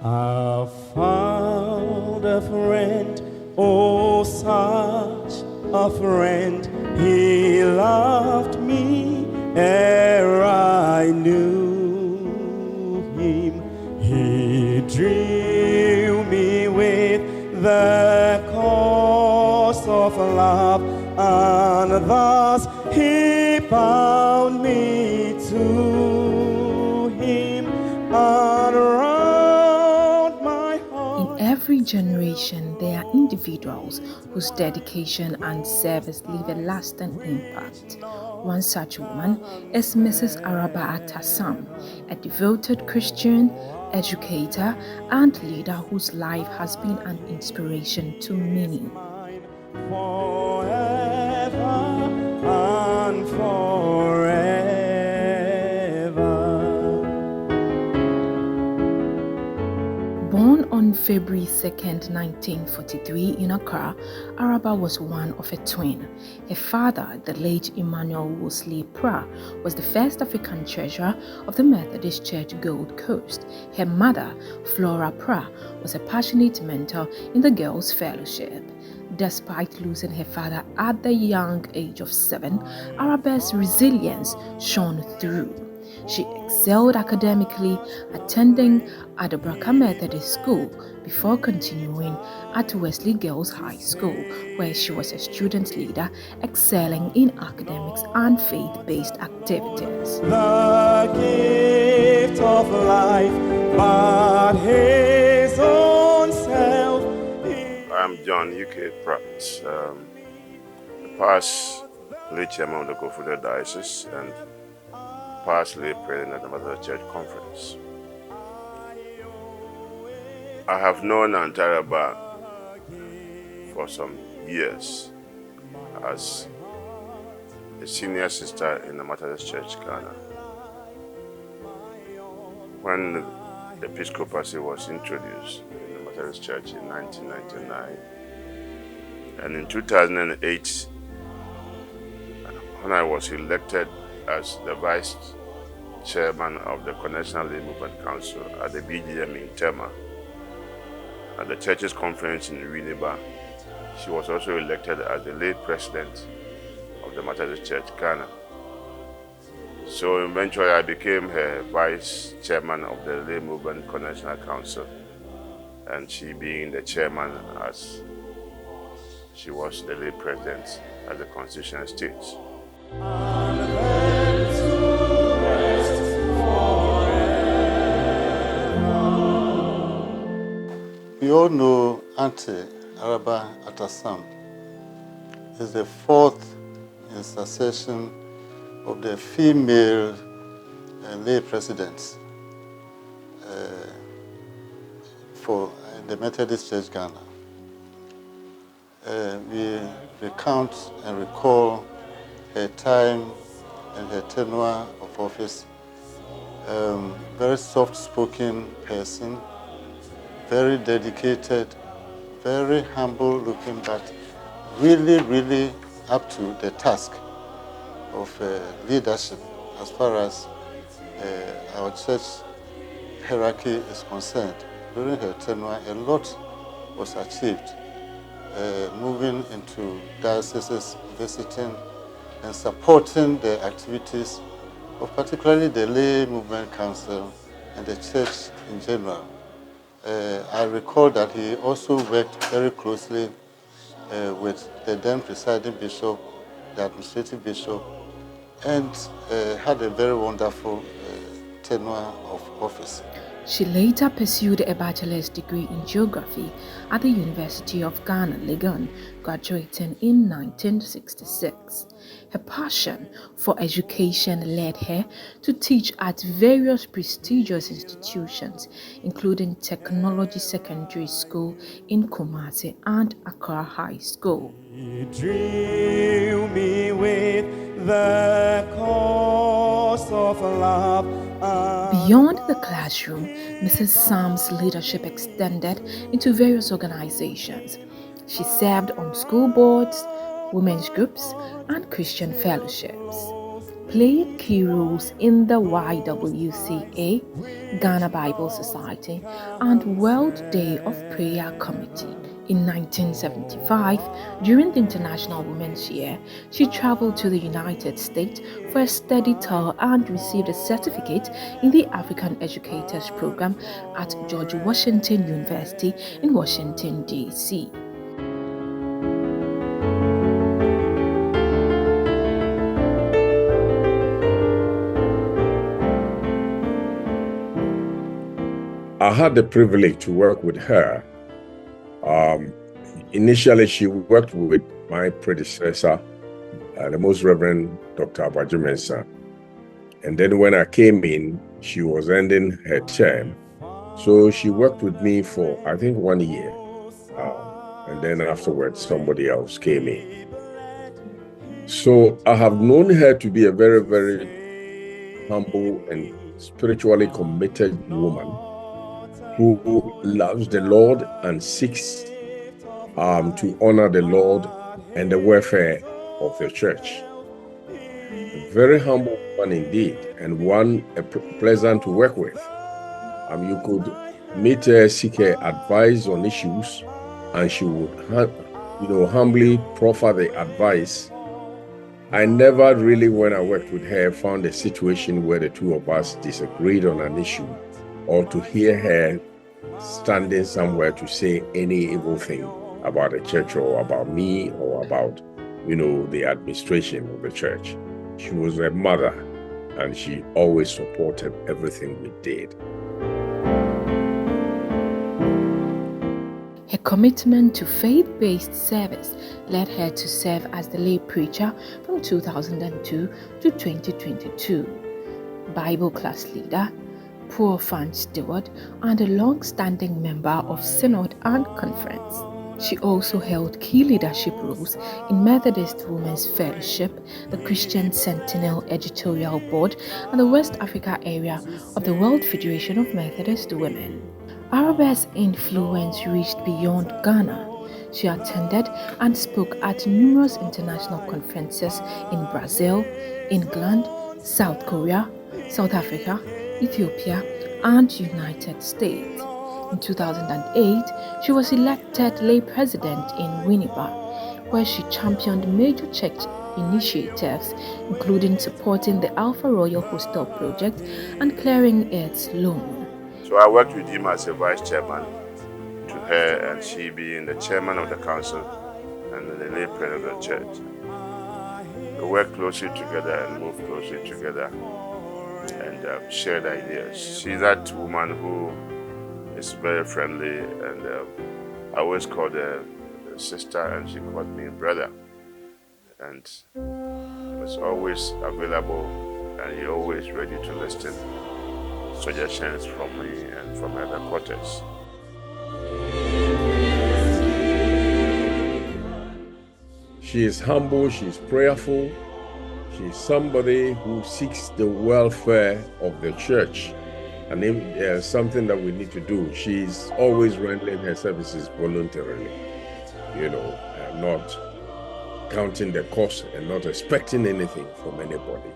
I found a friend, oh, such a friend. He loved me ere I knew him. He drew me with the cause of love, and thus he bound me to him and around my heart. In every generation, there are individuals whose dedication and service leave a lasting impact. One such woman is Mrs. ARABA Atasam, a devoted Christian, educator, and leader whose life has been an inspiration to many. Forever and forever. Born on February 2nd, 1943 in Accra, ARABA was one of a twin. Her father, the late Emmanuel Wesely Pra, was the first African treasurer of the Methodist Church Gold Coast. Her mother, Flora Pra, was a passionate mentor in the Girls' Fellowship. Despite losing her father at the young age of 7, ARABA's resilience shone through. She excelled academically, attending Adabraka Methodist School before continuing at Wesely Girls High School, where she was a student leader, excelling in academics and faith-based activities. The gift of life, but his own self. I'm John UK Pratt, the past late chairman of the Kofuda Diocese and past lay president at the Methodist Church Conference. I have known ARABA for some years as a senior sister in the Methodist Church Ghana. When the Episcopacy was introduced in the Methodist Church in 1999, and in 2008, when I was elected as the vice chairman of the Congregational Lay Movement Council at the BGM in Tema, at the Churches Conference in Winneba, she was also elected as the lay president of the Methodist Church Ghana. So eventually I became her vice chairman of the Lay Movement Congregational Council, and she being the chairman as she was the lay president as the Constitution states. We all know Auntie ARABA Atasam is the fourth in succession of the female lay presidents for the Methodist Church Ghana. We recount and recall her time and her tenure of office. Very soft-spoken person, very dedicated, very humble looking, but really up to the task of leadership as far as our church hierarchy is concerned. During her tenure, a lot was achieved, moving into dioceses, visiting and supporting the activities of particularly the Lay Movement Council and the church in general. I recall that he also worked very closely with the then presiding bishop, the administrative bishop, and had a very wonderful tenure of office. She later pursued a bachelor's degree in geography at the University of Ghana, Legon, graduating in 1966. Her passion for education led her to teach at various prestigious institutions, including Technology Secondary School in Kumasi and Accra High School. He drew me with the cause of love. Beyond the classroom, Mrs. Sam's leadership extended into various organizations. She served on school boards, women's groups, and Christian fellowships. played key roles in the YWCA, Ghana Bible Society, and World Day of Prayer Committee. In 1975, during the International Women's Year, she traveled to the United States for a study tour and received a certificate in the African Educators Program at George Washington University in Washington, D.C. I had the privilege to work with her. Initially, she worked with my predecessor, the Most Reverend Dr. Abaju Mensah. And then when I came in, she was ending her term. So she worked with me for, I think, 1 year. And then afterwards, somebody else came in. So I have known her to be a very, very humble and spiritually committed woman who loves the Lord and seeks to honor the Lord and the welfare of the church. A very humble one indeed, and one pleasant to work with. You could meet her, seek her advice on issues, and she would, humbly proffer the advice. I never really, when I worked with her, found a situation where the two of us disagreed on an issue, or to hear her standing somewhere to say any evil thing about the church or about me or about, the administration of the church. She was a mother, and she always supported everything we did. Her commitment to faith-based service led her to serve as the lay preacher from 2002 to 2022, Bible class leader, poor fund steward, and a long-standing member of Synod and Conference. She also held key leadership roles in Methodist Women's Fellowship, the Christian Sentinel Editorial Board, and the West Africa area of the World Federation of Methodist Women. ARABA's influence reached beyond Ghana. She attended and spoke at numerous international conferences in Brazil, England, South Korea, South Africa, Ethiopia, and United States. In 2008, she was elected lay president in Winnipeg, where she championed major church initiatives, including supporting the Alpha Royal Hostel project and clearing its loan. So I worked with him as a vice chairman to her, and she being the chairman of the council and the lay president of the church. We worked closely together and moved closely together and shared ideas. She's that woman who is very friendly, and I always called her sister and she called me brother, and was always available and you're always ready to listen suggestions from me and from other quarters. She is humble, she is prayerful, she is somebody who seeks the welfare of the church. And if there's something that we need to do, she's always rendering her services voluntarily, not counting the cost and not expecting anything from anybody.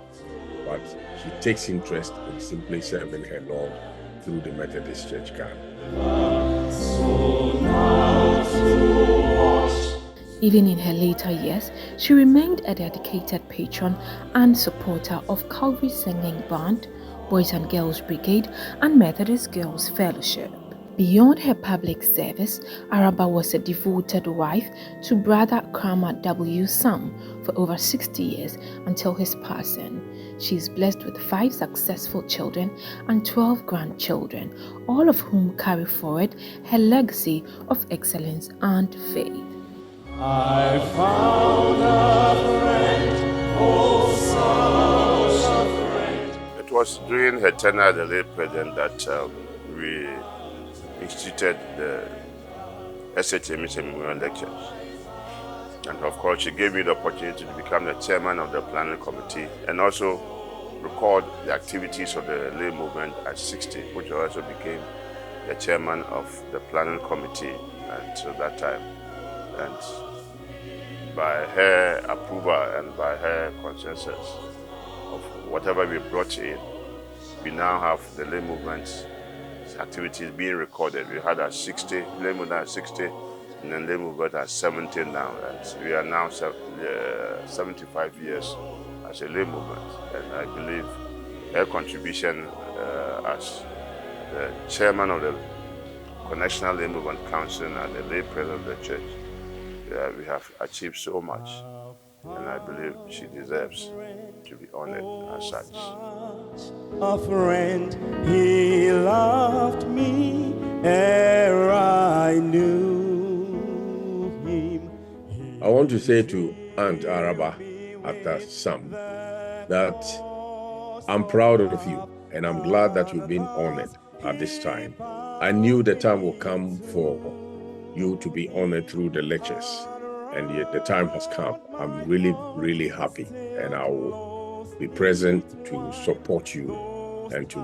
But she takes interest in simply serving her Lord through the Methodist Church Ghana. Even in her later years, she remained a dedicated patron and supporter of Calvary Singing Band, Boys and Girls Brigade, and Methodist Girls Fellowship. Beyond her public service, ARABA was a devoted wife to Brother Kramer W. Sam for over 60 years until his passing. She is blessed with 5 successful children and 12 grandchildren, all of whom carry forward her legacy of excellence and faith. I found a friend, oh such a friend. It was during her tenure as the lay president that we instituted the SHMH Memorial Lectures. And of course, she gave me the opportunity to become the chairman of the planning committee and also record the activities of the lay movement at 60, which also became the chairman of the planning committee until that time. And by her approval and by her consensus of whatever we brought in, we now have the lay movement activities being recorded. We had at 60, lay movement at 60, and then lay movement at 70 now. And we are now 75 years as a lay movement. And I believe her contribution as the chairman of the Connectional Lay Movement Council and the lay president of the church, we have achieved so much. And I believe she deserves to be honored as such. A friend, he loved me ere I knew him. I want to say to Aunt ARABA after some that I'm proud of you and I'm glad that you've been honored at this time. I knew the time will come for you to be honored through the lectures, and yet the time has come. I'm really, really happy, and I will be present to support you and to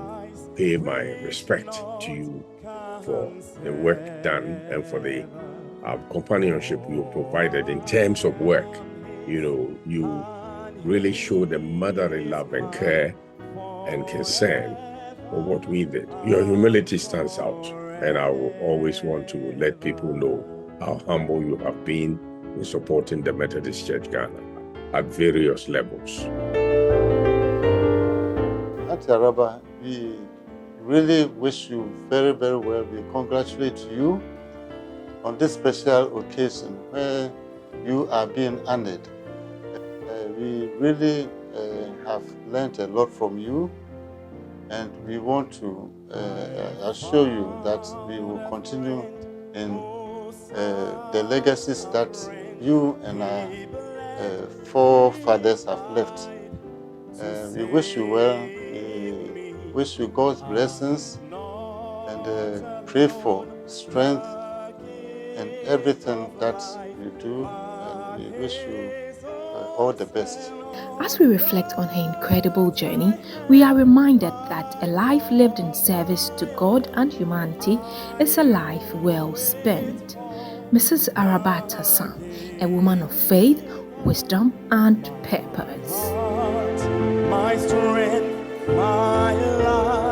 pay my respect to you for the work done and for the companionship you provided in terms of work. You know, you really showed a motherly love and care and concern for what we did. Your humility stands out, and I will always want to let people know how humble you have been in supporting the Methodist Church Ghana at various levels. Auntie ARABA, we really wish you very, very well. We congratulate you on this special occasion where you are being honored. We really have learned a lot from you, and we want to assure you that we will continue in the legacies that you and our forefathers have left. We wish you well. We wish you God's blessings and pray for strength in everything that you do, and we wish you all the best. As we reflect on her incredible journey, we are reminded that a life lived in service to God and humanity is a life well spent. Mrs. ARABA Tassan, a woman of faith, wisdom, and purpose. My strength, my life.